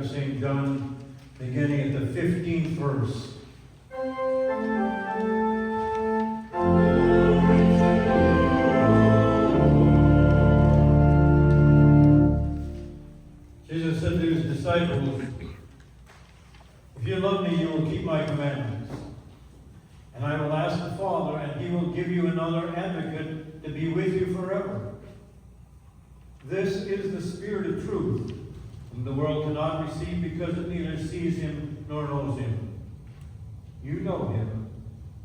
of St. John, beginning at the 15th verse. Jesus said to his disciples, "If you love me, you will keep my commandments. And I will ask the Father, and he will give you another advocate to be with you forever. This is the Spirit of truth, whom the world cannot receive because it neither sees him nor knows him. You know him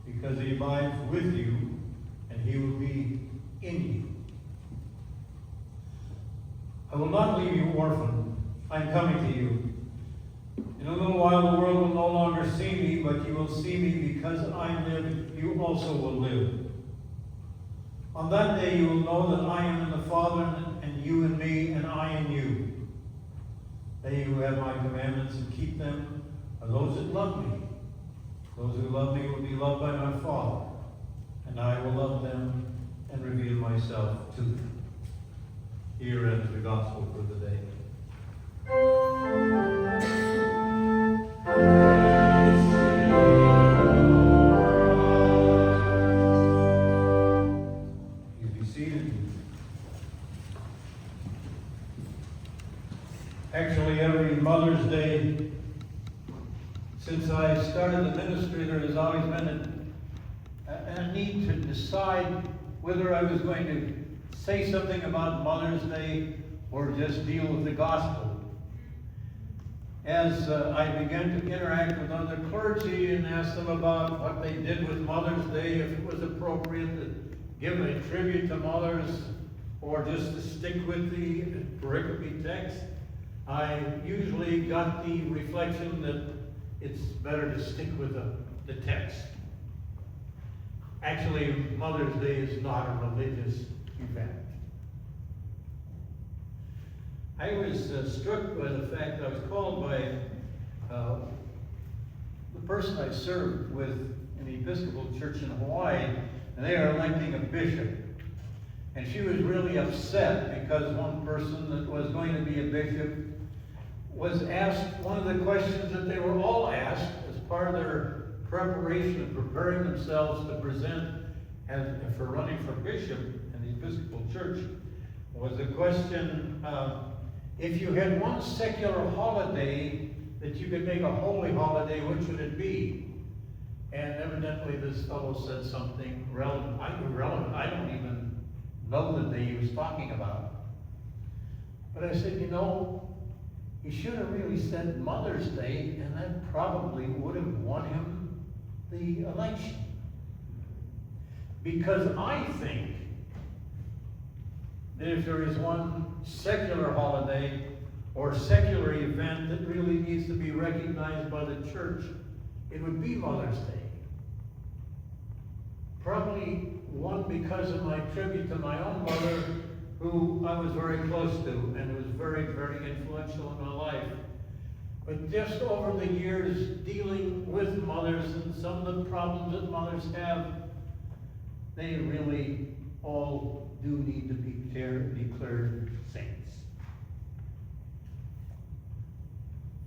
because he abides with you, and he will be in you. I will not leave you orphaned. I am coming to you. In a little while the world will no longer see me, but you will see me because I live, you also will live. On that day you will know that I am in the Father, and you in me, and I in you. They who have my commandments and keep them are those that love me. Those who love me will be loved by my Father, and I will love them and reveal myself to them." Here ends the gospel for the day. Actually, every Mother's Day, since I started the ministry, there has always been a need to decide whether I was going to say something about Mother's Day or just deal with the gospel. As I began to interact with other clergy and ask them about what they did with Mother's Day, if it was appropriate to give a tribute to mothers or just to stick with the pericope text, I usually got the reflection that it's better to stick with the text. Actually, Mother's Day is not a religious event. I was struck by the fact that I was called by the person I served with in the Episcopal Church in Hawaii, and they are electing a bishop. And she was really upset because one person that was going to be a bishop was asked one of the questions that they were all asked as part of their preparation of preparing themselves to present for running for bishop in the Episcopal Church, was the question, if you had one secular holiday that you could make a holy holiday, which would it be? And evidently this fellow said something irrelevant. I don't even know the day he was talking about. But I said, you know, he should have really said Mother's Day, and that probably would have won him the election. Because I think that if there is one secular holiday or secular event that really needs to be recognized by the church, it would be Mother's Day. Probably one because of my tribute to my own mother, who I was very close to and was very, very influential in my life. But just over the years dealing with mothers and some of the problems that mothers have, they really all do need to be declared saints.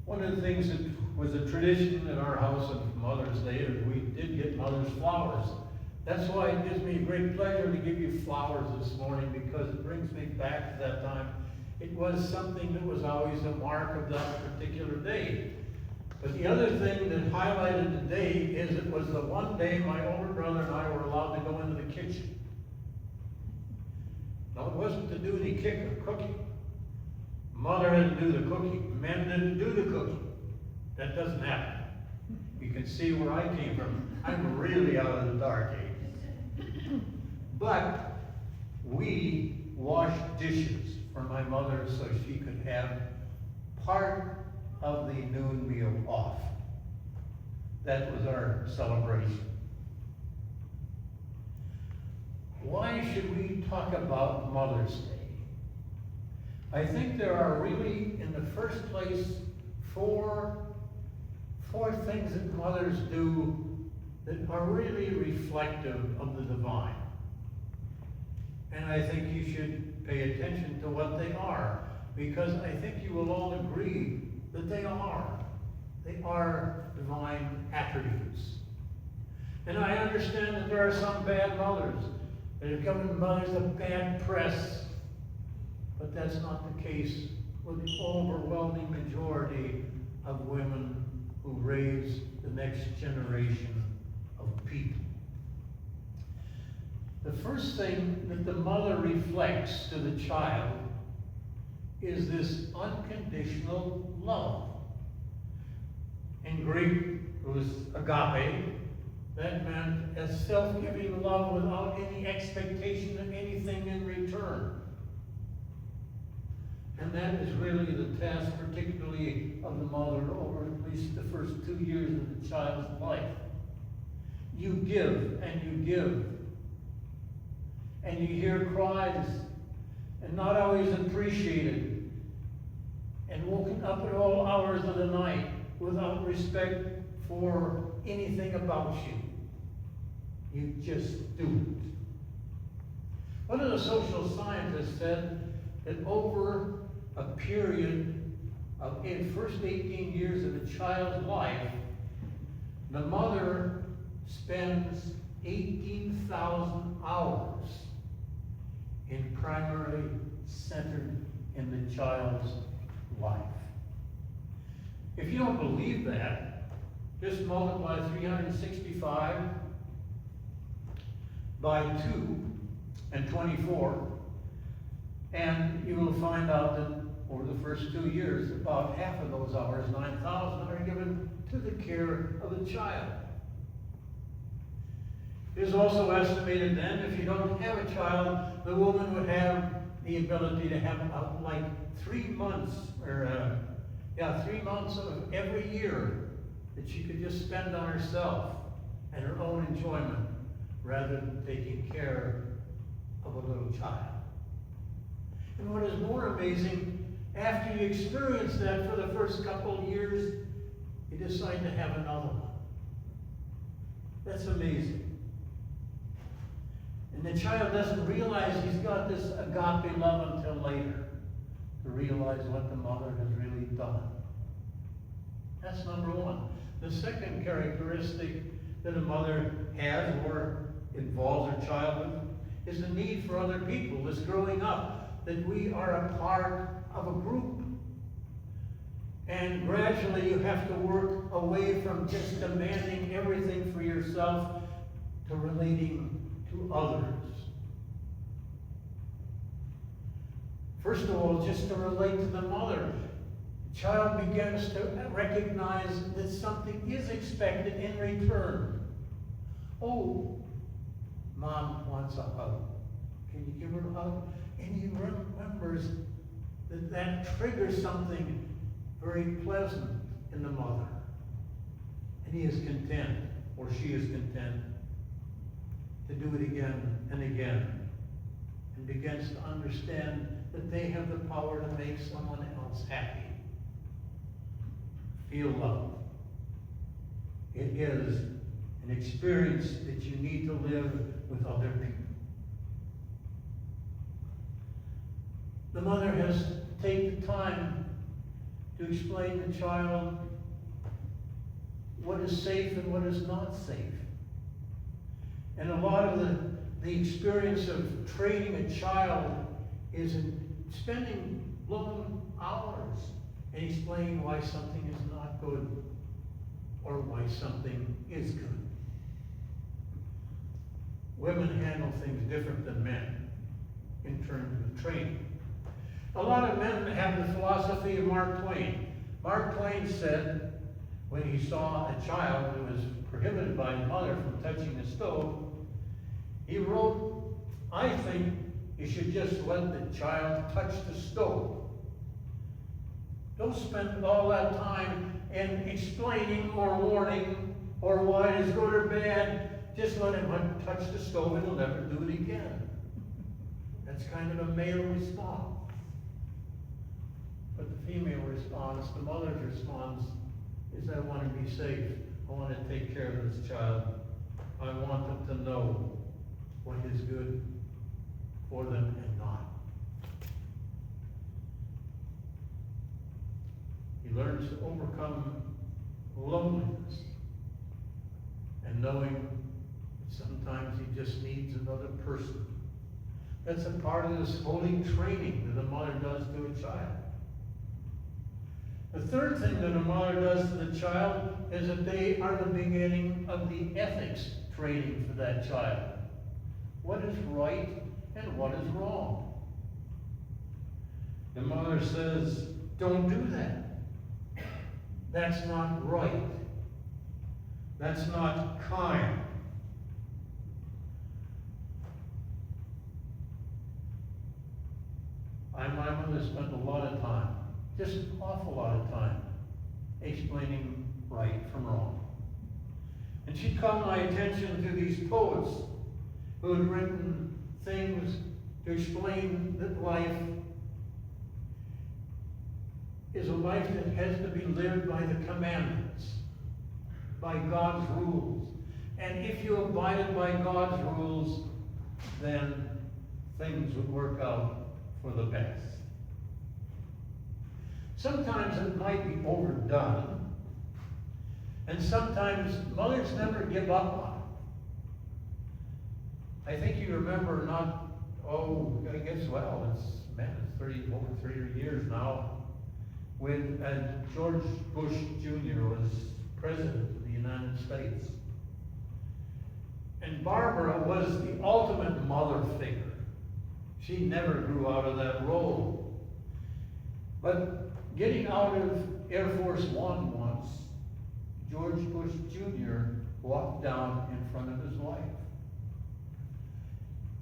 One of the things that was a tradition in our house of Mother's Day is we did get mother's flowers. That's why it gives me great pleasure to give you flowers this morning, because it brings me back to that time. It was something that was always a mark of that particular day. But the other thing that highlighted the day is it was the one day my older brother and I were allowed to go into the kitchen. Now, it wasn't to do any cooking. Mother had to do the cooking. Men didn't do the cooking. That doesn't happen. You can see where I came from. I'm really out of the dark age. But we washed dishes for my mother so she could have part of the noon meal off. That was our celebration. Why should we talk about Mother's Day? I think there are really, in the first place, four things that mothers do that are really reflective of the divine. And I think you should pay attention to what they are, because I think you will all agree that they are. They are divine attributes. And I understand that there are some bad mothers that have given mothers a bad press, but that's not the case with the overwhelming majority of women who raise the next generation of people. The first thing that the mother reflects to the child is this unconditional love. In Greek, it was agape. That meant a self-giving love without any expectation of anything in return. And that is really the task, particularly of the mother, over at least the first 2 years of the child's life. You give and you give. And you hear cries, and not always appreciated, and woken up at all hours of the night without respect for anything about you. You just do it. One of the social scientists said that over a period of the first 18 years of a child's life, the mother spends 18,000 hours in primarily centered in the child's life. If you don't believe that, just multiply 365 by 2 and 24, and you will find out that over the first 2 years, about half of those hours, 9,000, are given to the care of the child. It is also estimated then, if you don't have a child, the woman would have the ability to have like 3 months, or 3 months of every year that she could just spend on herself and her own enjoyment, rather than taking care of a little child. And what is more amazing, after you experience that for the first couple of years, you decide to have another one. That's amazing. And the child doesn't realize he's got this agape love until later, to realize what the mother has really done. That's number one. The second characteristic that a mother has or involves her child with is the need for other people. This growing up, that we are a part of a group. And gradually you have to work away from just demanding everything for yourself to relating to others. First of all, just to relate to the mother, the child begins to recognize that something is expected in return. Oh, Mom wants a hug. Can you give her a hug? And he remembers that that triggers something very pleasant in the mother. And he is content, or she is content, to do it again and again, and begins to understand that they have the power to make someone else happy. Feel love. It is an experience that you need to live with other people. The mother has to take the time to explain to the child what is safe and what is not safe. And a lot of the experience of training a child is in spending long hours and explaining why something is not good or why something is good. Women handle things different than men in terms of training. A lot of men have the philosophy of Mark Twain. Mark Twain said, when he saw a child who was prohibited by his mother from touching the stove, he wrote, "I think you should just let the child touch the stove. Don't spend all that time in explaining or warning or why it is good or bad. Just let him touch the stove and he'll never do it again." That's kind of a male response. But the female response, the mother's response, is I want to be safe. I want to take care of this child. I want them to know what is good for them and not. You learn learns to overcome loneliness and knowing that sometimes he just needs another person. That's a part of this holy training that a mother does to a child. The third thing that a mother does to the child is that they are the beginning of the ethics training for that child. What is right and what is wrong? The mother says, don't do that. That's not right. That's not kind. My mother spent a lot of time, just an awful lot of time, explaining right from wrong. And she called my attention to these poets who had written things to explain that life is a life that has to be lived by the commandments, by God's rules. And if you abided by God's rules, then things would work out for the best. Sometimes it might be overdone, and sometimes mothers never give up on it. I think you remember it's over 30 years now, when George Bush Jr. was president of the United States. And Barbara was the ultimate mother figure. She never grew out of that role. But getting out of Air Force One once, George Bush Jr. walked down in front of his wife.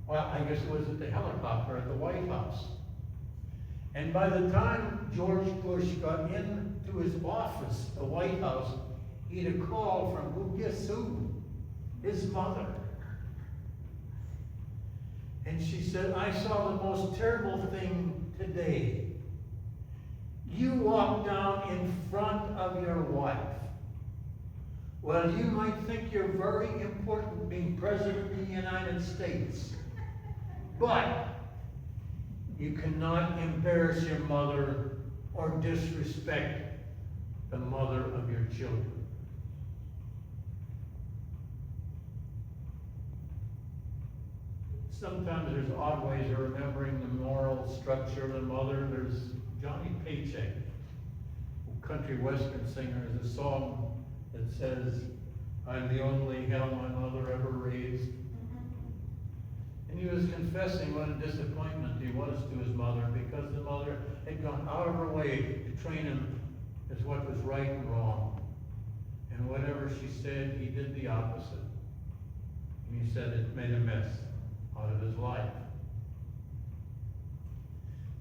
Well, I guess it was at the helicopter at the White House. And by the time George Bush got into his office, the White House, he had a call from who guess who? His mother. And she said, I saw the most terrible thing today. You walked down in front of your wife. Well, you might think you're very important being president of the United States, but you cannot embarrass your mother or disrespect the mother of your children. Sometimes there's odd ways of remembering the moral structure of the mother. There's Johnny Paycheck, a country western singer, has a song that says, I'm the only hell my mother ever raised. And he was confessing what a disappointment he was to his mother, because the mother had gone out of her way to train him as what was right and wrong. And whatever she said, he did the opposite. And he said it made a mess out of his life.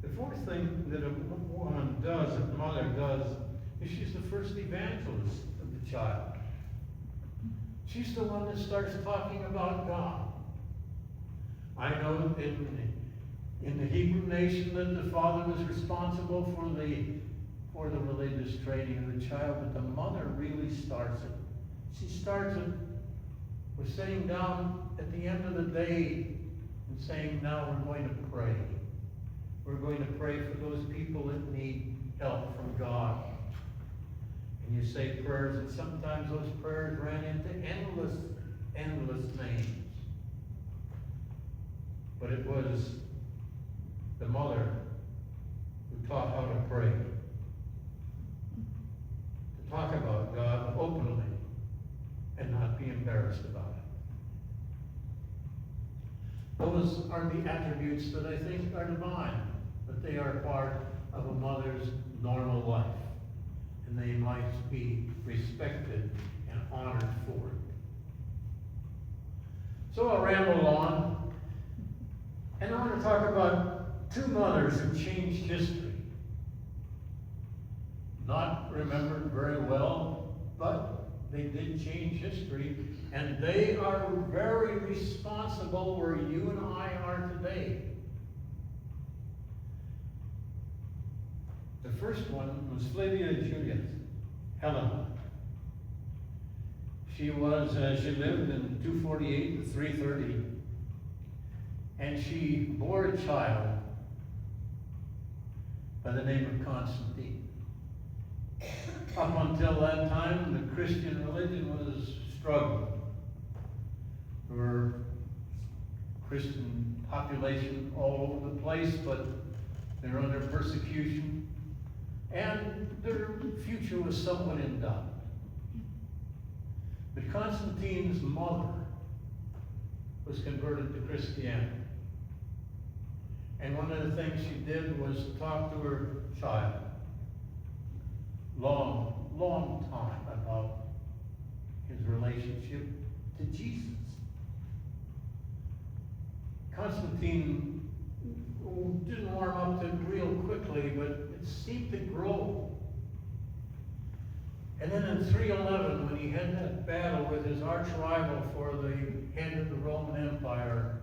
The fourth thing that a woman does, a mother does, is she's the first evangelist of the child. She's the one that starts talking about God. I know in the Hebrew nation that the father was responsible for the religious training of the child, but the mother really starts it. She starts it with sitting down at the end of the day and saying, now we're going to pray. We're going to pray for those people that need help from God. And you say prayers, and sometimes those prayers ran into endless names. But it was the mother who taught how to pray. To talk about God openly and not be embarrassed about it. Those are the attributes that I think are divine, but they are part of a mother's normal life. And they might be respected and honored for it. So I'll ramble on, and I want to talk about two mothers who changed history. Not remembered very well, but they did change history, and they are very responsible where you and I are today. The first one was Flavia Juliet, Helena. She lived in 248 to 330, and she bore a child by the name of Constantine. Up until that time, the Christian religion was struggling. There were Christian population all over the place, but they were under persecution, and their future was somewhat in doubt. But Constantine's mother was converted to Christianity. And one of the things she did was talk to her child long time about his relationship to Jesus. Constantine didn't warm up to it real quickly, but it seemed to grow. And then in 311, when he had that battle with his arch rival for the head of the Roman Empire,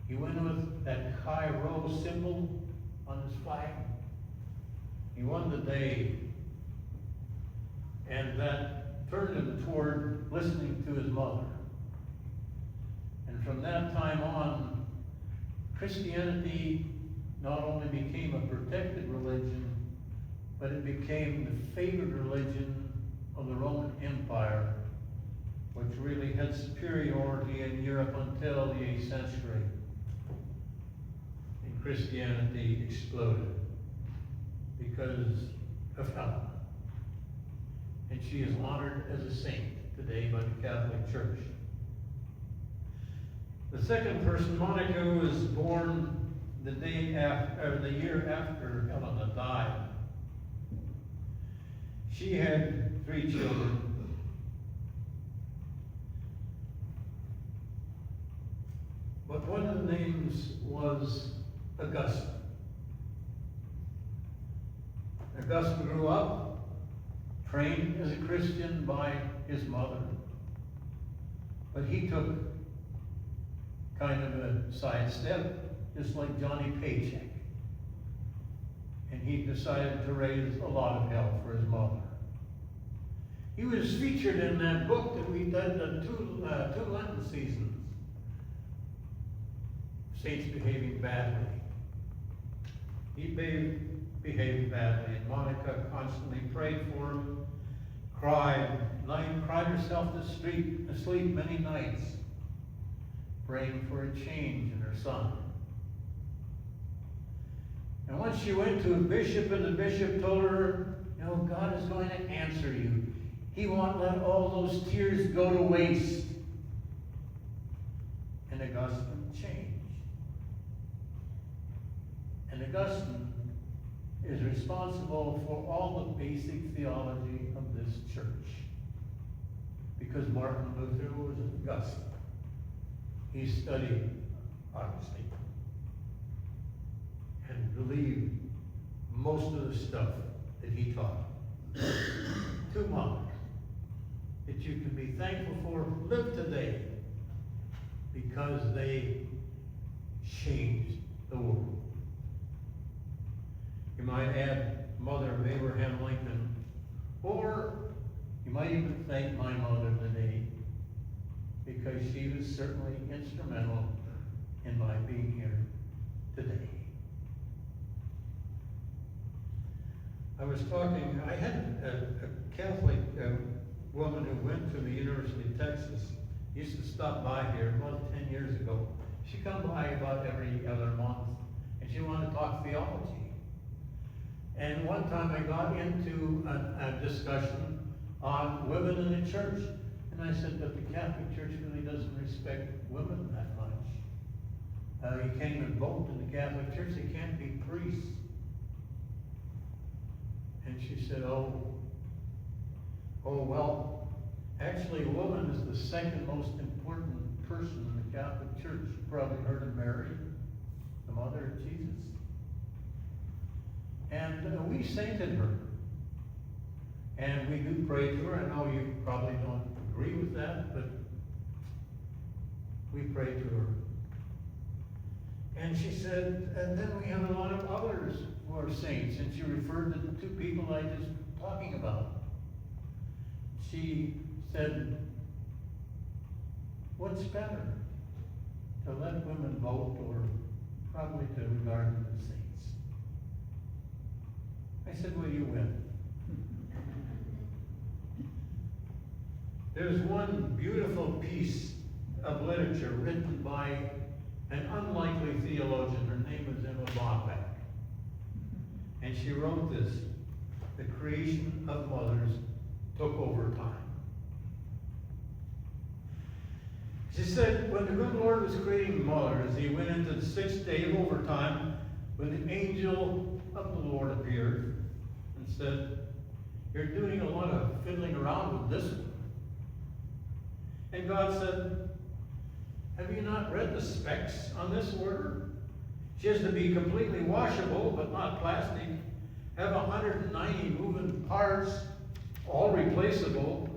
he went with that Chi Rho symbol on his flag. He won the day. And that turned him toward listening to his mother. And from that time on, Christianity not only became a protected religion, but it became the favored religion of the Roman Empire, which really had superiority in Europe until the 8th century. And Christianity exploded because of Helen. And she is honored as a saint today by the Catholic Church. The second person, Monica, was born the year after Helena died. She had 3 children. But one of the names was Augustine. Augustine grew up, trained as a Christian by his mother. But he took kind of a sidestep, just like Johnny Paycheck. And he decided to raise a lot of hell for his mother. He was featured in that book that we did the two Lenten seasons. Saints Behaving Badly. He behaved badly, and Monica constantly prayed for him, cried herself to sleep many nights, praying for a change in her son. And once she went to a bishop, and the bishop told her, you know, God is going to answer you. He won't let all those tears go to waste. And Augustine changed. And Augustine is responsible for all the basic theology of this church. Because Martin Luther was Augustine. He studied Augustine and believed most of the stuff that he taught. 2 monks that you can be thankful for live today because they changed the world. You might add Mother of Abraham Lincoln, or you might even thank my mother today because she was certainly instrumental in my being here today. I had a Catholic woman who went to the University of Texas, used to stop by here about 10 years ago. She come by about every other month, and she wanted to talk theology. And one time I got into a discussion on women in the church, and I said that the Catholic Church really doesn't respect women that much. You can't even vote in the Catholic Church, they can't be priests. And she said, well, actually a woman is the second most important person in the Catholic Church. You probably heard of Mary, the mother of Jesus. And we sainted her. And we do pray to her. I know you probably don't agree with that, but we pray to her. And she said, and then we have a lot of others who are saints. And she referred to the 2 people I just talking about. She said, what's better? To let women vote or probably to regard them as saints? I said, well, you win. There's one beautiful piece of literature written by an unlikely theologian. Her name is Emma Bachbeck. And she wrote this: the creation of mothers took over time. She said, when the good Lord was creating mothers, he went into the sixth day of overtime when the angel of the Lord appeared and said, you're doing a lot of fiddling around with this one. And God said, have you not read the specs on this order? She has to be completely washable, but not plastic, have 190 moving parts, all replaceable.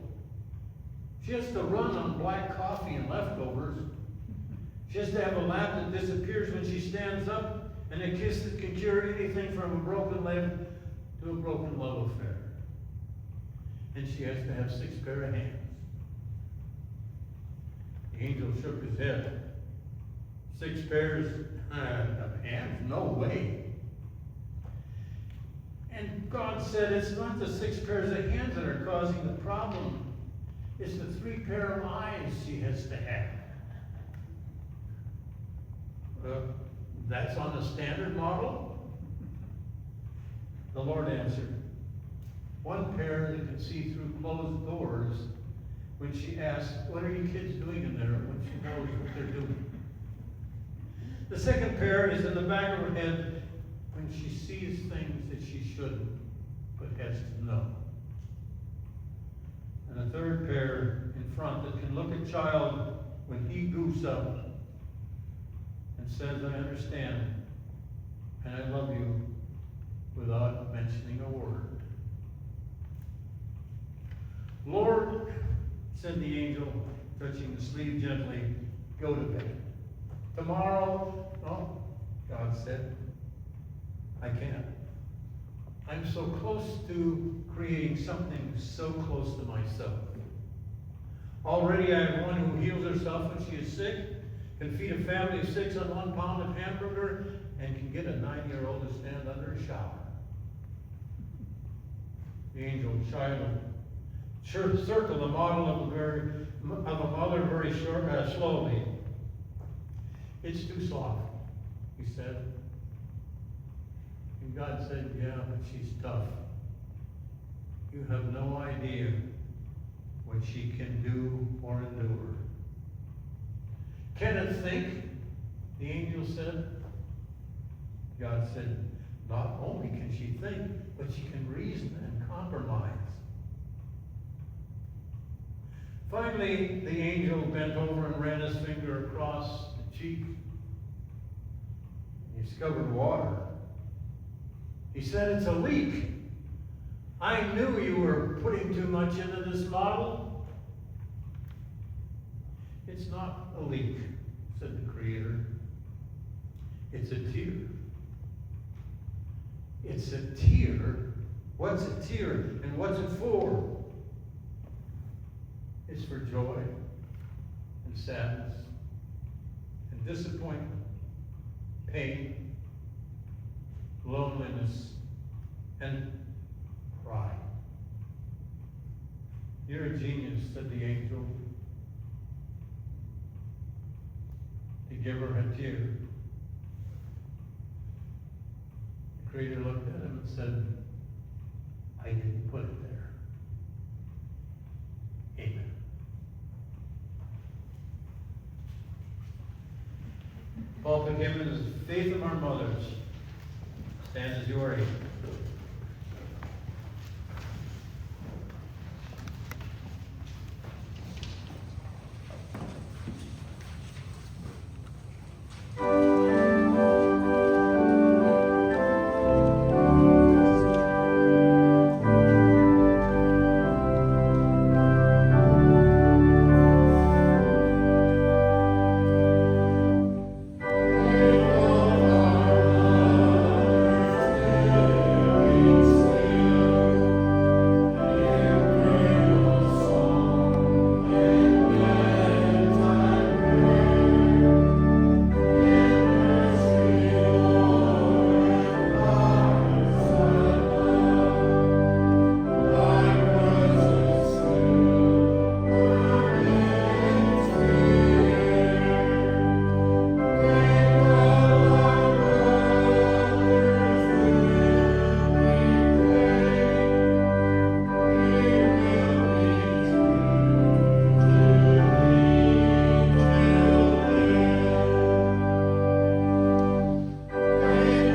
She has to run on black coffee and leftovers. She has to have a lap that disappears when she stands up, and a kiss that can cure anything from a broken leg to a broken love affair. And she has to have 6 pair of hands. The angel shook his head. 6 pairs of hands? No way. And God said, it's not the 6 pairs of hands that are causing the problem. It's the 3 pair of eyes she has to have. That's on the standard model? The Lord answered, 1 pair that can see through closed doors when she asked, what are you kids doing in there, when she knows what they're doing. The 2nd pair is in the back of her head when she sees things that she shouldn't, but has to know. And a 3rd pair in front that can look at child when he goofs up and says, I understand, and I love you, without mentioning a word. Lord, said the angel, touching the sleeve gently, go to bed. Tomorrow, oh, God said, I can't. I'm so close to creating something so close to myself. Already I have one who heals herself when she is sick, can feed a family of 6 on 1 pound of hamburger, and can get a 9-year-old to stand under a shower. The angel circled the model of a mother very slowly. It's too soft, he said. And God said, yeah, but she's tough. You have no idea what she can do or endure. Can it think? The angel said. God said, not only can she think, but she can reason and compromise. Finally, the angel bent over and ran his finger across the cheek. He discovered water. He said, it's a leak. I knew you were putting too much into this model. It's not a leak, said the Creator. It's a tear. It's a tear. What's a tear and what's it for? It's for joy and sadness and disappointment, pain, loneliness, and pride. You're a genius, said the angel, to give her a tear. The Creator looked at him and said, I didn't put it there. Amen. Paul put him in the faith of our mothers. Stand as you are able.